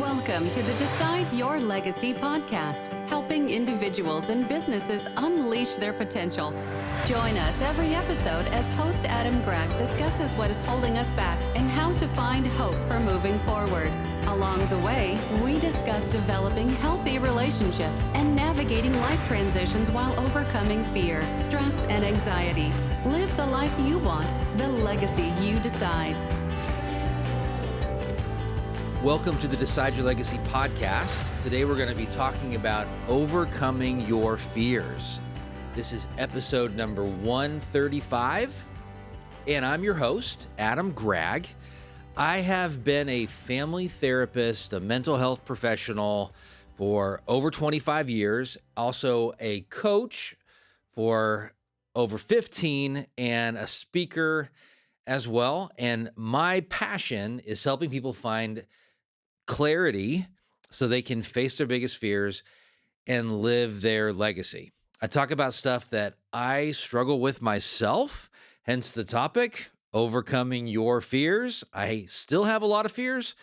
Welcome to the Decide Your Legacy podcast, helping individuals and businesses unleash their potential. Join us every episode as host Adam Gregg discusses what is holding us back and how to find hope for moving forward. Along the way, we discuss developing healthy relationships and navigating life transitions while overcoming fear, stress, and anxiety. Live the life you want, the legacy you decide. Welcome to the Decide Your Legacy podcast. Today we're going to be talking about overcoming your fears. This is episode number 135, and I'm your host, Adam Gregg. I have been a family therapist, a mental health professional for over 25 years, also a coach for over 15, and a speaker as well. And my passion is helping people find clarity so they can face their biggest fears and live their legacy. I talk about stuff that I struggle with myself, hence the topic, overcoming your fears. I still have a lot of fears.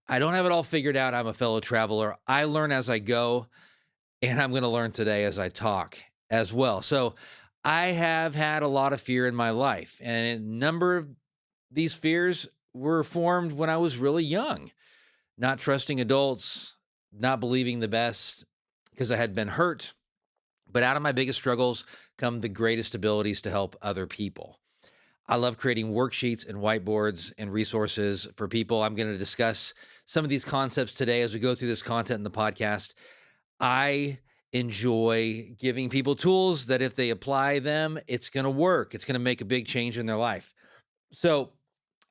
I don't have it all figured out. I'm a fellow traveler. I learn as I go, and I'm going to learn today as I talk as well. So I have had a lot of fear in my life, and a number of these fears were formed when I was really young. Not trusting adults, not believing the best because I had been hurt. But out of my biggest struggles come the greatest abilities to help other people. I love creating worksheets and whiteboards and resources for people. I'm going to discuss some of these concepts today as we go through this content in the podcast. I enjoy giving people tools that if they apply them, it's going to work. It's going to make a big change in their life. So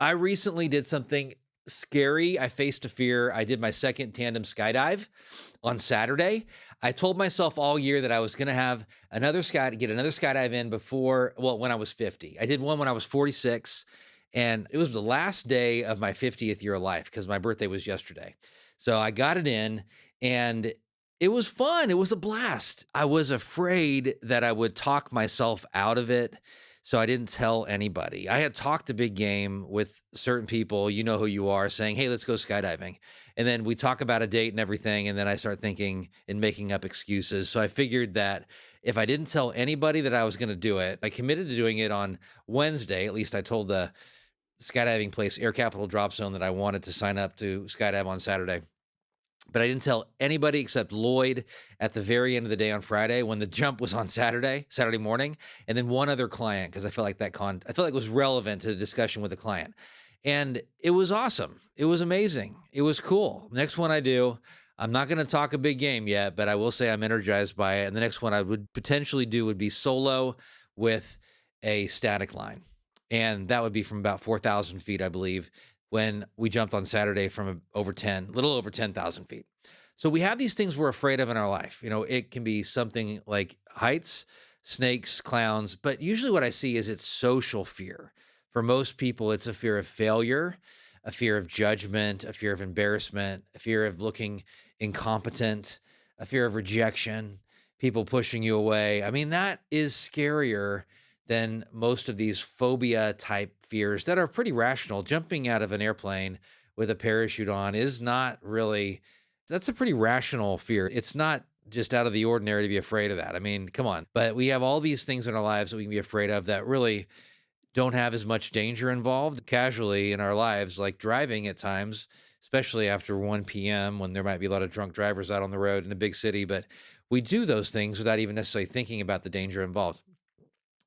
I recently did something scary. I faced a fear. I did my second tandem skydive on Saturday. I told myself all year that I was going to have get another skydive in when I was 50. I did one when I was 46, and it was the last day of my 50th year of life because my birthday was yesterday. So I got it in, and it was fun. It was a blast. I was afraid that I would talk myself out of it, so I didn't tell anybody. I had talked a big game with certain people, you know who you are, saying, hey, let's go skydiving. And then we talk about a date and everything, and then I start thinking and making up excuses. So I figured that if I didn't tell anybody that I was going to do it, I committed to doing it on Wednesday. At least I told the skydiving place, Air Capital Drop Zone, that I wanted to sign up to skydive on Saturday. But I didn't tell anybody except Lloyd at the very end of the day on Friday when the jump was on Saturday morning, and then one other client because I felt like I felt like it was relevant to the discussion with the client. And it was awesome. It was amazing. It was cool. Next one I do, I'm not going to talk a big game yet, but I will say I'm energized by it. And the next one I would potentially do would be solo with a static line. And that would be from about 4,000 feet, I believe, when we jumped on Saturday from a little over 10,000 feet. So we have these things we're afraid of in our life. You know, it can be something like heights, snakes, clowns, but usually what I see is it's social fear. For most people, it's a fear of failure, a fear of judgment, a fear of embarrassment, a fear of looking incompetent, a fear of rejection, people pushing you away. I mean, that is scarier than most of these phobia type fears that are pretty rational. Jumping out of an airplane with a parachute on that's a pretty rational fear. It's not just out of the ordinary to be afraid of that. I mean, come on. But we have all these things in our lives that we can be afraid of that really don't have as much danger involved casually in our lives, like driving at times, especially after 1 p.m. when there might be a lot of drunk drivers out on the road in a big city. But we do those things without even necessarily thinking about the danger involved.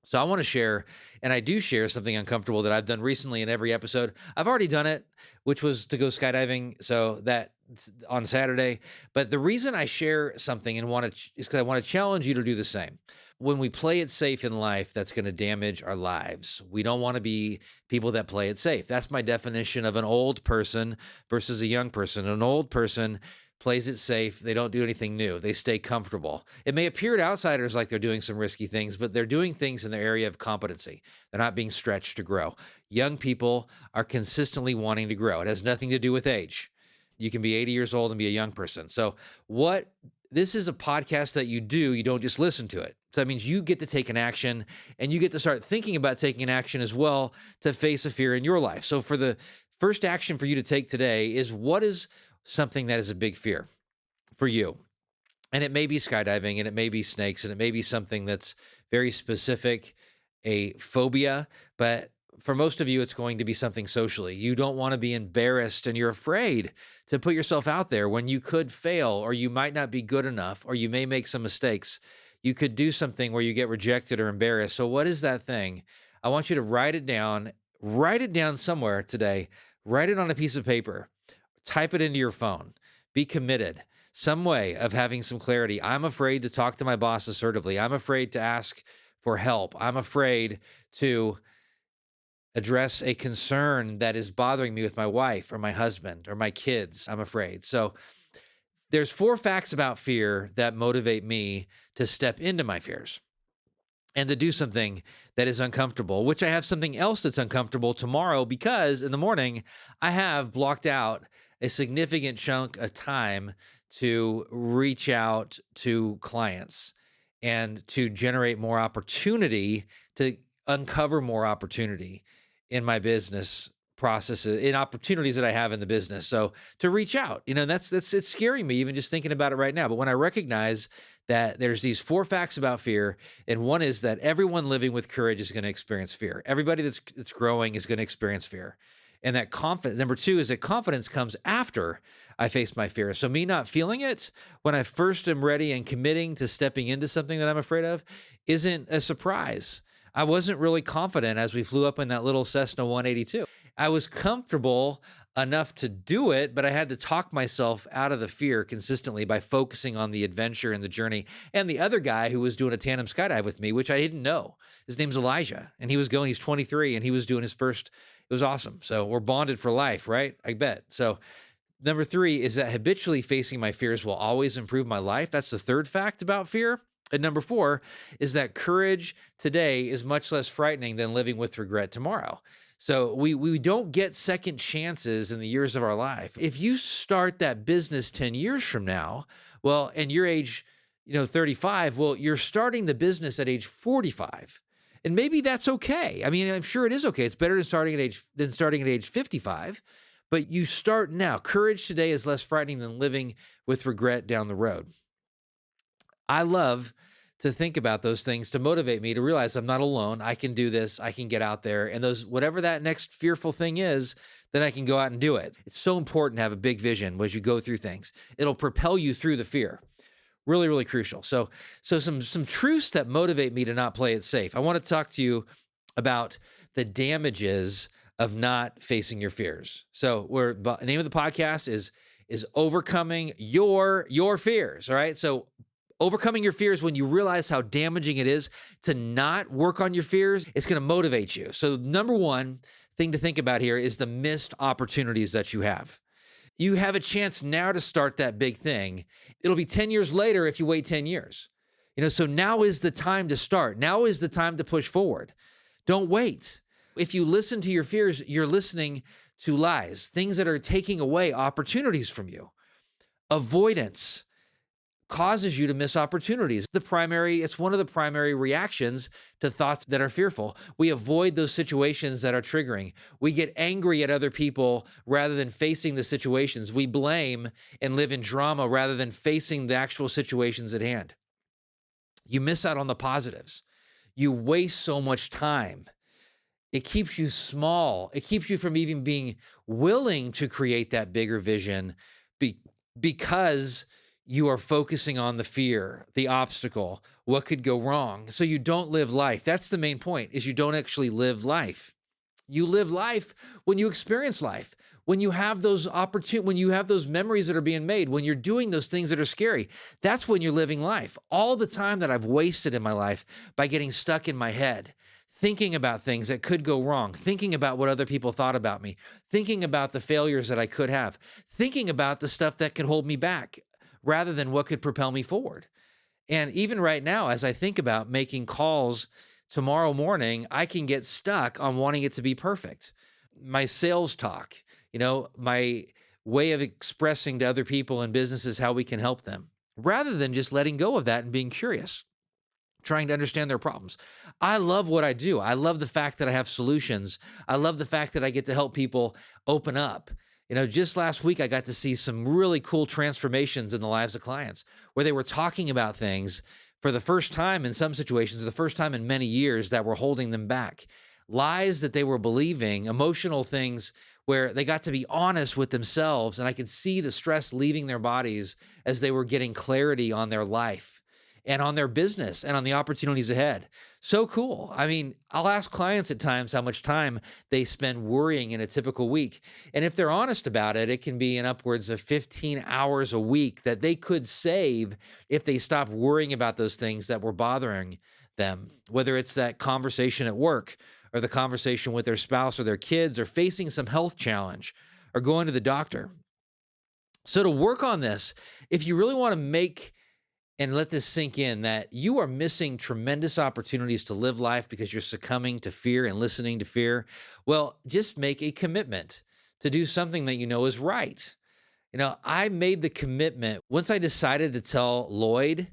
So I want to share, and I do share something uncomfortable that I've done recently in every episode. I've already done it, which was to go skydiving. So that on Saturday. But the reason I share something is because I want to challenge you to do the same. When we play it safe in life, that's going to damage our lives. We don't want to be people that play it safe. That's my definition of an old person versus a young person. An old person plays it safe. They don't do anything new. They stay comfortable. It may appear to outsiders like they're doing some risky things, but they're doing things in the area of competency. They're not being stretched to grow. Young people are consistently wanting to grow. It has nothing to do with age. You can be 80 years old and be a young person. So this is a podcast that you don't just listen to it. So that means you get to take an action, and you get to start thinking about taking an action as well to face a fear in your life. So for the first action for you to take today is something that is a big fear for you. And it may be skydiving, and it may be snakes, and it may be something that's very specific, a phobia, but for most of you, it's going to be something socially. You don't want to be embarrassed, and you're afraid to put yourself out there when you could fail, or you might not be good enough, or you may make some mistakes. You could do something where you get rejected or embarrassed. So what is that thing? I want you to write it down somewhere today, write it on a piece of paper, type it into your phone, be committed. Some way of having some clarity. I'm afraid to talk to my boss assertively. I'm afraid to ask for help. I'm afraid to address a concern that is bothering me with my wife or my husband or my kids. I'm afraid. So there's 4 facts about fear that motivate me to step into my fears and to do something that is uncomfortable, which I have something else that's uncomfortable tomorrow because in the morning I have blocked out a significant chunk of time to reach out to clients and to generate more opportunity, to uncover more opportunity in my business processes, in opportunities that I have in the business. So to reach out, that's it's scaring me even just thinking about it right now. But when I recognize that there's these 4 facts about fear, and one is that everyone living with courage is going to experience fear. Everybody that's growing is going to experience fear. And that confidence, number 2 is that confidence comes after I face my fear. So me not feeling it when I first am ready and committing to stepping into something that I'm afraid of isn't a surprise. I wasn't really confident as we flew up in that little Cessna 182. I was comfortable enough to do it, but I had to talk myself out of the fear consistently by focusing on the adventure and the journey. And the other guy who was doing a tandem skydive with me, which I didn't know, his name's Elijah, and he's 23 and he was doing his first. It was awesome. So we're bonded for life, right? I bet. So number 3 is that habitually facing my fears will always improve my life. That's the 3rd fact about fear. And number 4 is that courage today is much less frightening than living with regret tomorrow. So we don't get second chances in the years of our life. If you start that business 10 years from now, well, and your age, 35, well, you're starting the business at age 45. And maybe that's okay. I mean, I'm sure it is okay. It's better than starting at age 55. But you start now. Courage today is less frightening than living with regret down the road. I love to think about those things to motivate me to realize I'm not alone. I can do this. I can get out there. And whatever that next fearful thing is, then I can go out and do it. It's so important to have a big vision as you go through things. It'll propel you through the fear. Really, really crucial. So some truths that motivate me to not play it safe. I want to talk to you about the damages of not facing your fears. So the name of the podcast is overcoming your fears. All right. So overcoming your fears, when you realize how damaging it is to not work on your fears, it's going to motivate you. So number 1 thing to think about here is the missed opportunities that you have. You have a chance now to start that big thing. It'll be 10 years later if you wait 10 years. So now is the time to start. Now is the time to push forward. Don't wait. If you listen to your fears, you're listening to lies, things that are taking away opportunities from you. Avoidance causes you to miss opportunities. It's one of the primary reactions to thoughts that are fearful. We avoid those situations that are triggering. We get angry at other people rather than facing the situations. We blame and live in drama rather than facing the actual situations at hand. You miss out on the positives. You waste so much time. It keeps you small. It keeps you from even being willing to create that bigger vision because you are focusing on the fear, the obstacle, what could go wrong. So you don't live life. That's the main point, is you don't actually live life. You live life when you experience life, when you have those when you have those memories that are being made, when you're doing those things that are scary. That's when you're living life. All the time that I've wasted in my life by getting stuck in my head, thinking about things that could go wrong, thinking about what other people thought about me, thinking about the failures that I could have, thinking about the stuff that could hold me back, rather than what could propel me forward. And even right now, as I think about making calls tomorrow morning, I can get stuck on wanting it to be perfect. My sales talk, my way of expressing to other people and businesses how we can help them, rather than just letting go of that and being curious, trying to understand their problems. I love what I do. I love the fact that I have solutions. I love the fact that I get to help people open up. Just last week, I got to see some really cool transformations in the lives of clients where they were talking about things for the first time in some situations, the first time in many years that were holding them back. Lies that they were believing, emotional things where they got to be honest with themselves. And I could see the stress leaving their bodies as they were getting clarity on their life and on their business and on the opportunities ahead. So cool. I mean, I'll ask clients at times how much time they spend worrying in a typical week. And if they're honest about it, it can be in upwards of 15 hours a week that they could save if they stop worrying about those things that were bothering them, whether it's that conversation at work or the conversation with their spouse or their kids or facing some health challenge or going to the doctor. So to work on this, if you really want to make and let this sink in that you are missing tremendous opportunities to live life because you're succumbing to fear and listening to fear, well, just make a commitment to do something that you know is right. I made the commitment once I decided to tell Lloyd,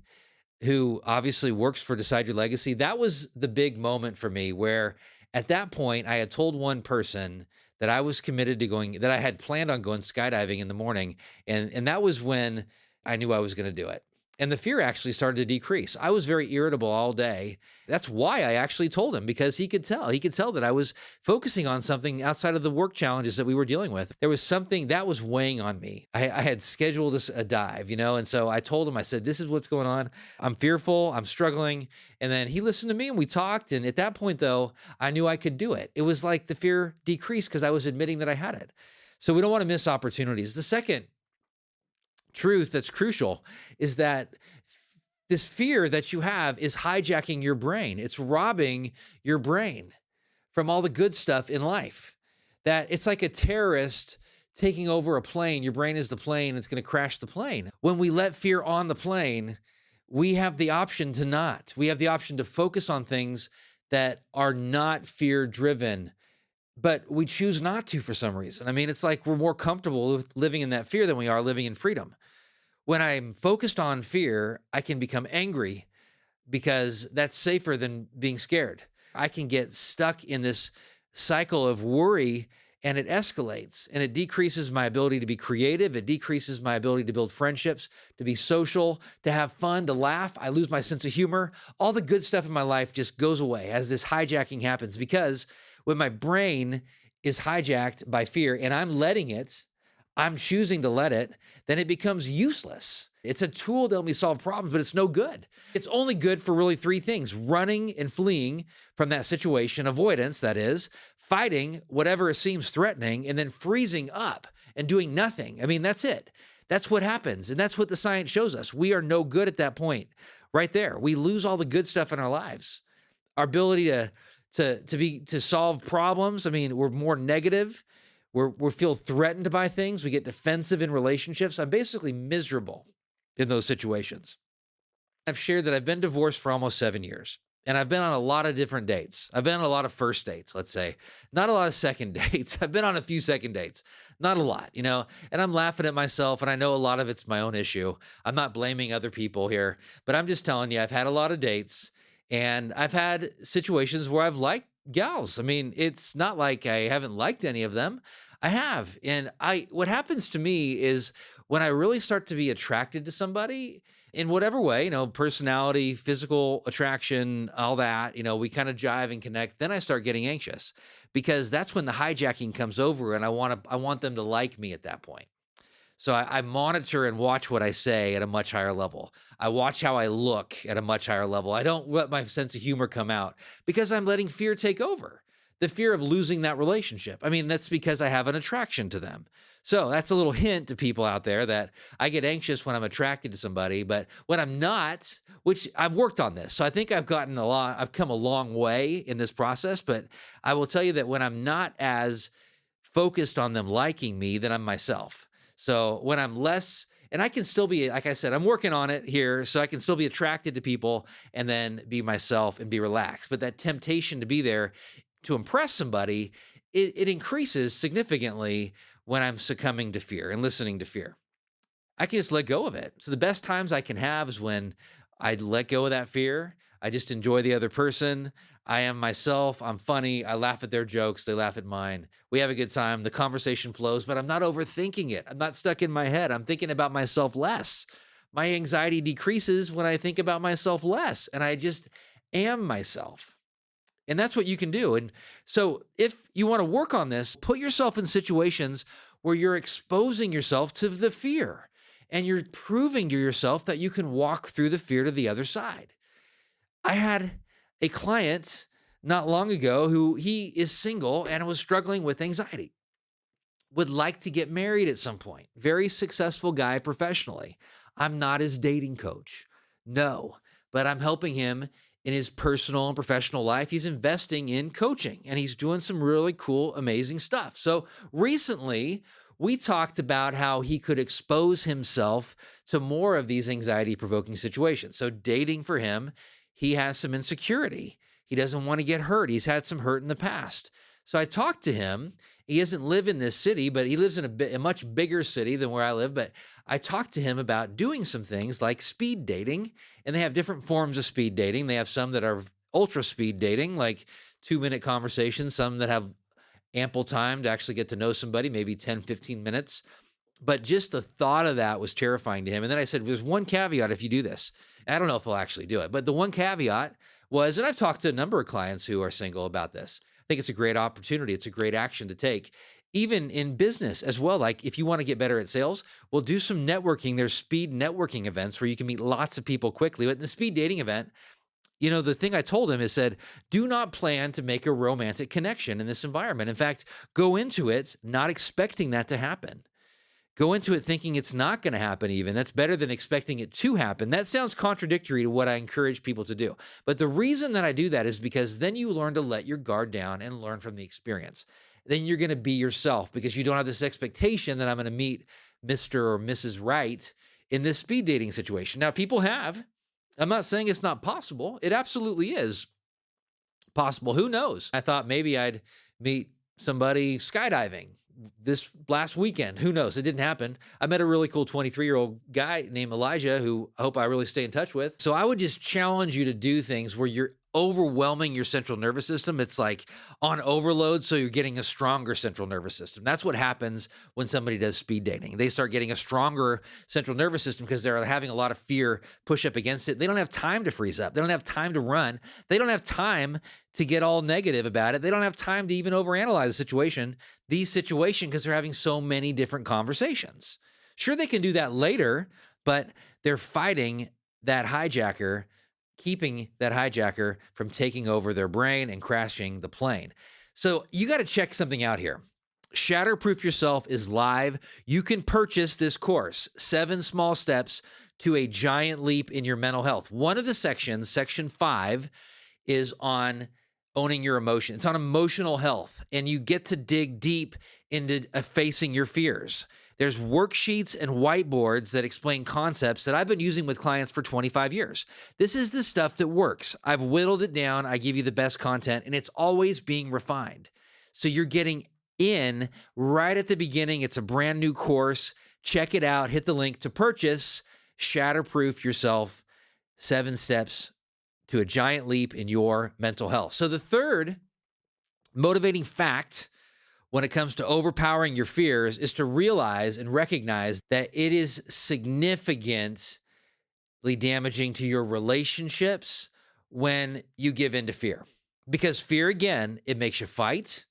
who obviously works for Decide Your Legacy. That was the big moment for me where at that point I had told one person that I was committed to going, that I had planned on going skydiving in the morning. And that was when I knew I was going to do it. And the fear actually started to decrease. I was very irritable all day. That's why I actually told him, because he could tell. He could tell that I was focusing on something outside of the work challenges that we were dealing with. There was something that was weighing on me. I had scheduled a dive, and so I told him, I said, this is what's going on. I'm fearful. I'm struggling. And then he listened to me and we talked. And at that point, though, I knew I could do it. It was like the fear decreased because I was admitting that I had it. So we don't want to miss opportunities. The second truth that's crucial is that this fear that you have is hijacking your brain. It's robbing your brain from all the good stuff in life. That it's like a terrorist taking over a plane. Your brain is the plane. It's going to crash the plane. When we let fear on the plane, we have the option to not. We have the option to focus on things that are not fear-driven, but we choose not to for some reason. I mean, it's like we're more comfortable with living in that fear than we are living in freedom. When I'm focused on fear, I can become angry because that's safer than being scared. I can get stuck in this cycle of worry and it escalates and it decreases my ability to be creative. It decreases my ability to build friendships, to be social, to have fun, to laugh. I lose my sense of humor. All the good stuff in my life just goes away as this hijacking happens, because when my brain is hijacked by fear and I'm choosing to let it, then it becomes useless. It's a tool to help me solve problems, but it's no good. It's only good for really three things: running and fleeing from that situation, avoidance, that is, fighting whatever seems threatening, and then freezing up and doing nothing. I mean, that's it. That's what happens. And that's what the science shows us. We are no good at that point right there. We lose all the good stuff in our lives. Our ability to solve problems. I mean, we're more negative. We feel threatened by things. We get defensive in relationships. I'm basically miserable in those situations. I've shared that I've been divorced for almost 7 years, and I've been on a lot of different dates. I've been on a lot of first dates, let's say. Not a lot of second dates. I've been on a few second dates. Not a lot, and I'm laughing at myself, and I know a lot of it's my own issue. I'm not blaming other people here, but I'm just telling you, I've had a lot of dates, and I've had situations where I've liked gals. I mean, it's not like I haven't liked any of them. I have. And what happens to me is when I really start to be attracted to somebody in whatever way, personality, physical attraction, all that, we kind of jive and connect. Then I start getting anxious because that's when the hijacking comes over, and I want them to like me at that point. So I monitor and watch what I say at a much higher level. I watch how I look at a much higher level. I don't let my sense of humor come out because I'm letting fear take over. The fear of losing that relationship. I mean, that's because I have an attraction to them. So that's a little hint to people out there that I get anxious when I'm attracted to somebody, but when I'm not, which I've worked on this. So I think I've come a long way in this process, but I will tell you that when I'm not as focused on them liking me, then I'm myself. So when I'm less, and I can still be, like I said, I'm working on it here, so I can still be attracted to people and then be myself and be relaxed. But that temptation to be there to impress somebody, it increases significantly when I'm succumbing to fear and listening to fear. I can just let go of it. So the best times I can have is when I let go of that fear. I just enjoy the other person. I am myself. I'm funny. I laugh at their jokes. They laugh at mine. We have a good time. The conversation flows, but I'm not overthinking it. I'm not stuck in my head. I'm thinking about myself less. My anxiety decreases when I think about myself less, and I just am myself. And that's what you can do. And so if you want to work on this, put yourself in situations where you're exposing yourself to the fear and you're proving to yourself that you can walk through the fear to the other side. I had a client not long ago who he is single and was struggling with anxiety, would like to get married at some point. Very successful guy professionally. I'm not his dating coach. No, but I'm helping him in his personal and professional life. He's investing in coaching and he's doing some really cool, amazing stuff. So recently, we talked about how he could expose himself to more of these anxiety-provoking situations. So dating for him, he has some insecurity. He doesn't want to get hurt. He's had some hurt in the past. So I talked to him. He doesn't live in this city, but he lives in a much bigger city than where I live. But I talked to him about doing some things like speed dating, and they have different forms of speed dating. They have some that are ultra speed dating, like 2-minute conversations, some that have ample time to actually get to know somebody, maybe 10, 15 minutes. But just the thought of that was terrifying to him. And then I said, there's one caveat if you do this. And I don't know if he'll actually do it, but the one caveat was, and I've talked to a number of clients who are single about this. I think it's a great opportunity. It's a great action to take, even in business as well. Like if you want to get better at sales, we'll do some networking. There's speed networking events where you can meet lots of people quickly. But in the speed dating event, the thing I told him is said, do not plan to make a romantic connection in this environment. In fact, go into it not expecting that to happen. Go into it thinking it's not going to happen even. That's better than expecting it to happen. That sounds contradictory to what I encourage people to do. But the reason that I do that is because then you learn to let your guard down and learn from the experience. Then you're going to be yourself because you don't have this expectation that I'm going to meet Mr. or Mrs. Right in this speed dating situation. Now, people have. I'm not saying it's not possible. It absolutely is possible. Who knows? I thought maybe I'd meet somebody skydiving this last weekend. Who knows? It didn't happen. I met a really cool 23-year-old guy named Elijah who I hope I really stay in touch with. So I would just challenge you to do things where you're overwhelming your central nervous system. It's like on overload, so you're getting a stronger central nervous system. That's what happens when somebody does speed dating. They start getting a stronger central nervous system because they're having a lot of fear push up against it. They don't have time to freeze up. They don't have time to run. They don't have time to get all negative about it. They don't have time to even overanalyze the situation because they're having so many different conversations. Sure, they can do that later, but they're fighting that hijacker, keeping that hijacker from taking over their brain and crashing the plane. So you got to check something out here. Shatterproof Yourself is live. You can purchase this course, 7 Small Steps to a Giant Leap in Your Mental Health. One of the sections, section 5, is on owning your emotion. It's on emotional health, and you get to dig deep into facing your fears. There's worksheets and whiteboards that explain concepts that I've been using with clients for 25 years. This is the stuff that works. I've whittled it down. I give you the best content, and it's always being refined. So you're getting in right at the beginning. It's a brand new course. Check it out. Hit the link to purchase Shatterproof Yourself, 7 Steps to a Giant Leap in Your Mental Health. So the third motivating fact when it comes to overpowering your fears is to realize and recognize that it is significantly damaging to your relationships when you give in to fear. Because fear, again, it makes you fight.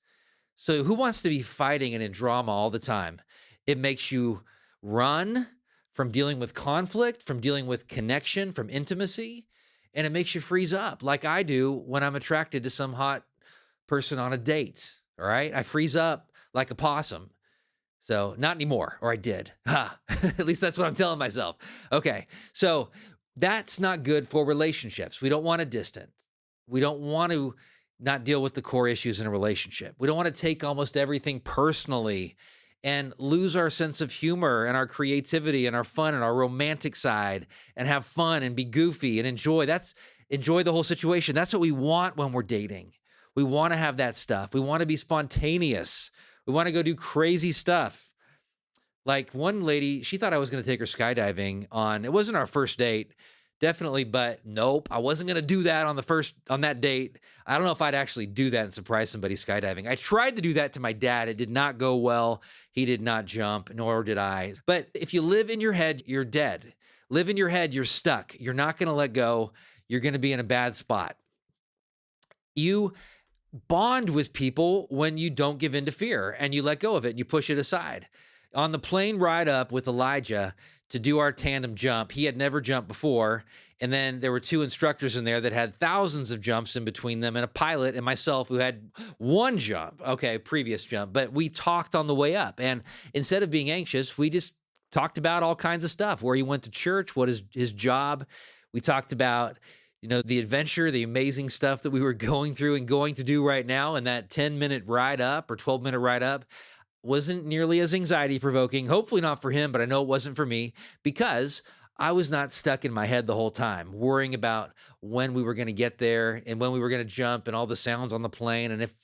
So who wants to be fighting and in drama all the time? It makes you run from dealing with conflict, from dealing with connection, from intimacy, and it makes you freeze up like I do when I'm attracted to some hot person on a date. All right. I freeze up like a possum. So not anymore, or I did. At least that's what I'm telling myself. Okay. So that's not good for relationships. We don't want to distance. We don't want to not deal with the core issues in a relationship. We don't want to take almost everything personally and lose our sense of humor and our creativity and our fun and our romantic side and have fun and be goofy and enjoy the whole situation. That's what we want when we're dating. We want to have that stuff. We want to be spontaneous. We want to go do crazy stuff. Like one lady, she thought I was going to take her skydiving it wasn't our first date, definitely. But nope, I wasn't going to do that on that date. I don't know if I'd actually do that and surprise somebody skydiving. I tried to do that to my dad. It did not go well. He did not jump, nor did I. But if you live in your head, you're dead. Live in your head, you're stuck. You're not going to let go. You're going to be in a bad spot. You bond with people when you don't give in to fear and you let go of it and you push it aside. On the plane ride up with Elijah to do our tandem jump, he had never jumped before. And then there were two instructors in there that had thousands of jumps in between them, and a pilot and myself who had one jump, previous jump. But we talked on the way up. And instead of being anxious, we just talked about all kinds of stuff, where he went to church, what is his job. We talked about the adventure, the amazing stuff that we were going through and going to do right now. And that 10-minute ride up or 12-minute ride up wasn't nearly as anxiety provoking. Hopefully not for him, but I know it wasn't for me, because I was not stuck in my head the whole time, worrying about when we were going to get there and when we were going to jump and all the sounds on the plane and if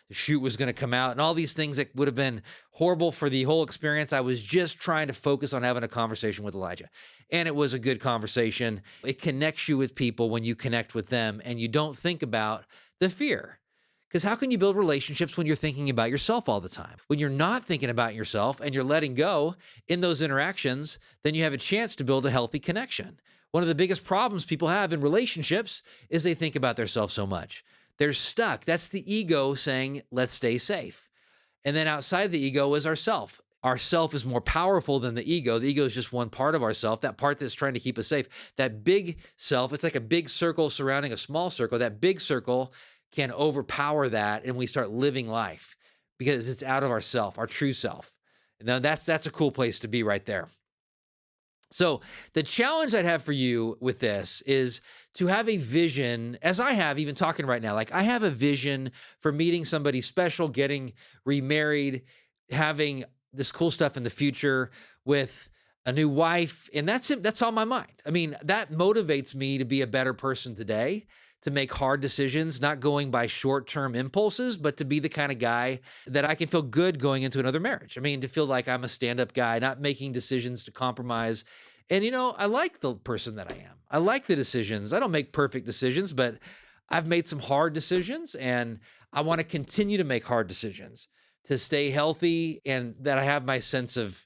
the chute was going to come out and all these things that would have been horrible for the whole experience. I was just trying to focus on having a conversation with Elijah. And it was a good conversation. It connects you with people when you connect with them and you don't think about the fear. Because how can you build relationships when you're thinking about yourself all the time? When you're not thinking about yourself and you're letting go in those interactions, then you have a chance to build a healthy connection. One of the biggest problems people have in relationships is they think about themselves so much. They're stuck. That's the ego saying, let's stay safe. And then outside the ego is ourself. Our self is more powerful than the ego. The ego is just one part of ourself, that part that's trying to keep us safe. That big self, it's like a big circle surrounding a small circle. That big circle can overpower that, and we start living life because it's out of ourself, our true self. Now that's a cool place to be right there. So the challenge I'd have for you with this is to have a vision, as I have, even talking right now. Like, I have a vision for meeting somebody special, getting remarried, having this cool stuff in the future with a new wife, and that's it. That's on my mind. I mean, that motivates me to be a better person today, to make hard decisions, not going by short-term impulses, but to be the kind of guy that I can feel good going into another marriage. I mean, to feel like I'm a stand-up guy, not making decisions to compromise. And, I like the person that I am. I like the decisions. I don't make perfect decisions, but I've made some hard decisions, and I want to continue to make hard decisions to stay healthy, and that I have my sense of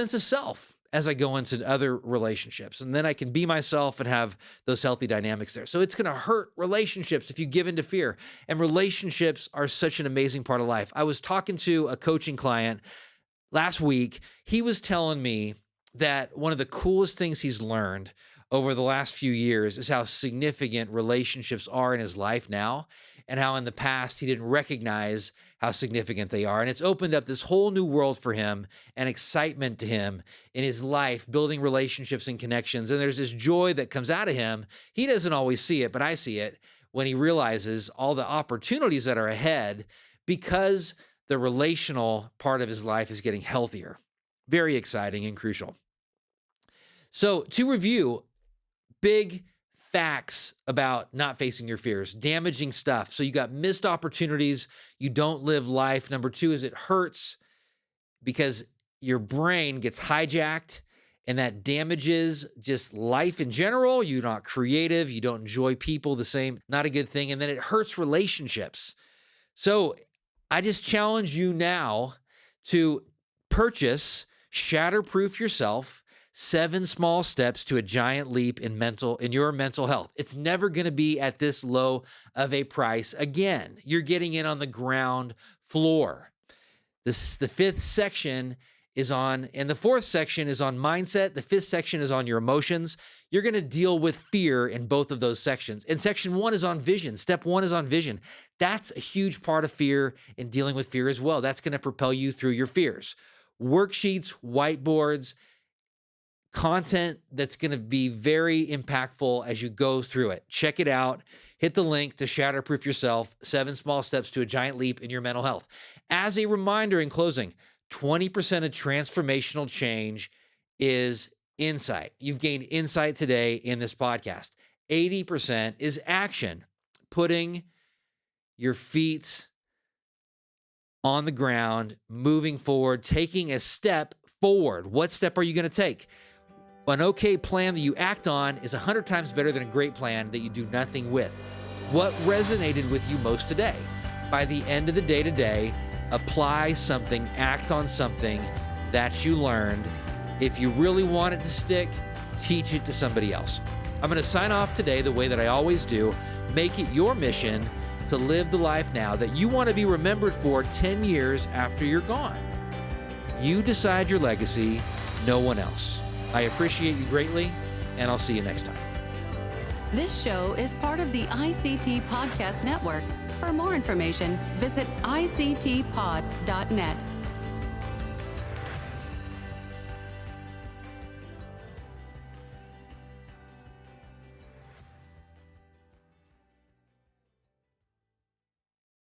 self as I go into other relationships. And then I can be myself and have those healthy dynamics there. So it's going to hurt relationships if you give into fear. And relationships are such an amazing part of life. I was talking to a coaching client last week. He was telling me that one of the coolest things he's learned over the last few years is how significant relationships are in his life now, and how in the past he didn't recognize how significant they are. And it's opened up this whole new world for him and excitement to him in his life, building relationships and connections. And there's this joy that comes out of him. He doesn't always see it, but I see it when he realizes all the opportunities that are ahead because the relational part of his life is getting healthier. Very exciting and crucial. So to review, big facts about not facing your fears, damaging stuff. So you got missed opportunities. You don't live life. Number two is it hurts because your brain gets hijacked, and that damages just life in general. You're not creative. You don't enjoy people the same. Not a good thing. And then it hurts relationships. So I just challenge you now to purchase Shatterproof Yourself, 7 small steps to a giant leap in your mental health. It's never going to be at this low of a price again. You're getting in on the ground floor. The 5th section is on, and the 4th section is on mindset. The 5th section is on your emotions. You're going to deal with fear in both of those sections. And section 1 is on vision. Step 1 is on vision. That's a huge part of fear and dealing with fear as well. That's going to propel you through your fears. Worksheets, whiteboards, content that's going to be very impactful as you go through it. Check it out. Hit the link to Shatterproof Yourself, 7 small steps to a giant leap in your mental health. As a reminder in closing, 20% of transformational change is insight. You've gained insight today in this podcast. 80% is action, putting your feet on the ground, moving forward, taking a step forward. What step are you going to take? An okay plan that you act on is 100 times better than a great plan that you do nothing with. What resonated with you most today? By the end of the day today, apply something, act on something that you learned. If you really want it to stick, teach it to somebody else. I'm going to sign off today the way that I always do. Make it your mission to live the life now that you want to be remembered for 10 years after you're gone. You decide your legacy, no one else. I appreciate you greatly, and I'll see you next time. This show is part of the ICT Podcast Network. For more information, visit ictpod.net.